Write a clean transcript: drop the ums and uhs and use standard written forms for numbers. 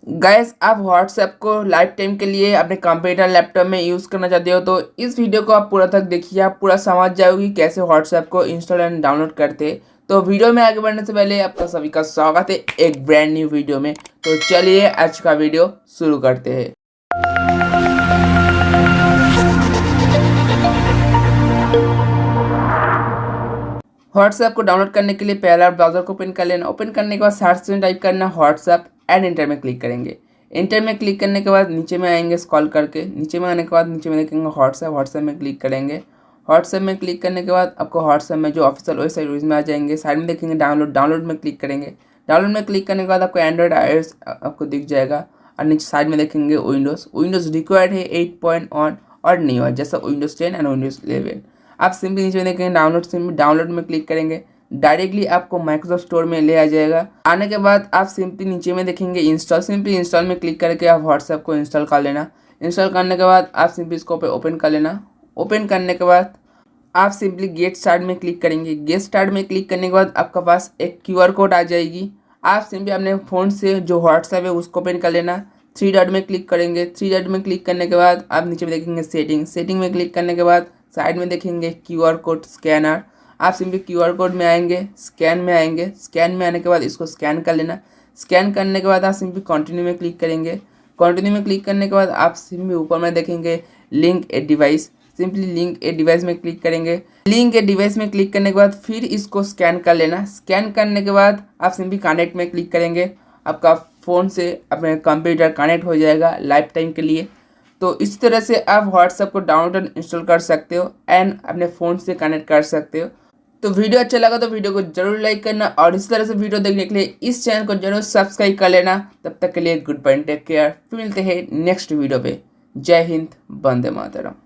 Guys, आप WhatsApp को life time के लिए अपने कंप्यूटर लैपटॉप में यूज़ करना चाहते हो तो इस वीडियो को आप पूरा तक देखिए। आप पूरा समझ जाओगे कैसे व्हाट्सएप को इंस्टॉल एंड डाउनलोड करते हैं। तो वीडियो में आगे बढ़ने से पहले आपका सभी का स्वागत है एक ब्रांड न्यू वीडियो में। तो चलिए आज का वीडियो शुरू करते हैं। व्हाट्सएप को डाउनलोड करने के लिए पहला ब्राउजर को ओपन कर लेना। ओपन करने के बाद सर्च में टाइप करना व्हाट्सएप एंड इंटर में क्लिक करेंगे। इंटर में क्लिक करने के बाद नीचे में आएंगे, स्क्रॉल करके नीचे में आने के बाद नीचे में देखेंगे व्हाट्सएप में क्लिक करेंगे। व्हाट्सएप में क्लिक करने के बाद आपको व्हाट्सएप में जो ऑफिशियल वेबसाइट उसमें आ जाएंगे। साइड में देखेंगे डाउनलोड में क्लिक करेंगे। डाउनलोड में क्लिक करने के बाद आपको एंड्रॉइड iOS आपको दिख जाएगा और नीचे साइड में देखेंगे विंडोज़ रिक्वायर्ड है 8.1 और नहीं हुआ जैसा विंडोज़ 10 एंड विंडोज़ 11। आप सिंपली नीचे में देखेंगे डाउनलोड में क्लिक करेंगे। डायरेक्टली आपको माइक्रोसॉफ्ट स्टोर में ले आ जाएगा। आने के बाद आप सिंपली नीचे में देखेंगे इंस्टॉल में क्लिक करके आप व्हाट्सएप को इंस्टॉल कर लेना। इंस्टॉल करने के बाद आप सिंपली इसको ओपन कर लेना। ओपन करने के बाद आप सिंपली गेट स्टार्ट में क्लिक करेंगे। गेट स्टार्ट में क्लिक करने के बाद आपके पास एक QR कोड आ जाएगी। आप सिंपली अपने फ़ोन से जो व्हाट्सएप है उसको ओपन कर लेना। थ्री डॉट में क्लिक करेंगे। थ्री डॉट में क्लिक करने के बाद आप नीचे में देखेंगे सेटिंग में क्लिक करने के बाद साइड में देखेंगे QR कोड स्कैनर। आप सिंपली QR कोड में आएंगे, स्कैन में आने के बाद इसको स्कैन कर लेना। स्कैन करने के बाद आप सिंपली कंटिन्यू में क्लिक करेंगे। कंटिन्यू में क्लिक करने के बाद आप सिंपली ऊपर में देखेंगे link a device. Simply link a device में क्लिक करेंगे। लिंक ए डिवाइस में क्लिक करने के बाद फिर इसको स्कैन कर लेना। स्कैन करने के बाद आप सिंपली कनेक्ट में क्लिक करेंगे। आपका फ़ोन से अपने कंप्यूटर कनेक्ट हो जाएगा लाइफ टाइम के लिए। तो इस तरह से आप व्हाट्सएप को डाउनलोड एंड इंस्टॉल कर सकते हो एंड अपने फ़ोन से कनेक्ट कर सकते हो। तो वीडियो अच्छा लगा तो वीडियो को जरूर लाइक करना और इस तरह से वीडियो देखने के लिए इस चैनल को जरूर सब्सक्राइब कर लेना। तब तक के लिए गुड बाय, टेक केयर। फिर मिलते हैं नेक्स्ट वीडियो पे। जय हिंद, वंदे मातरम।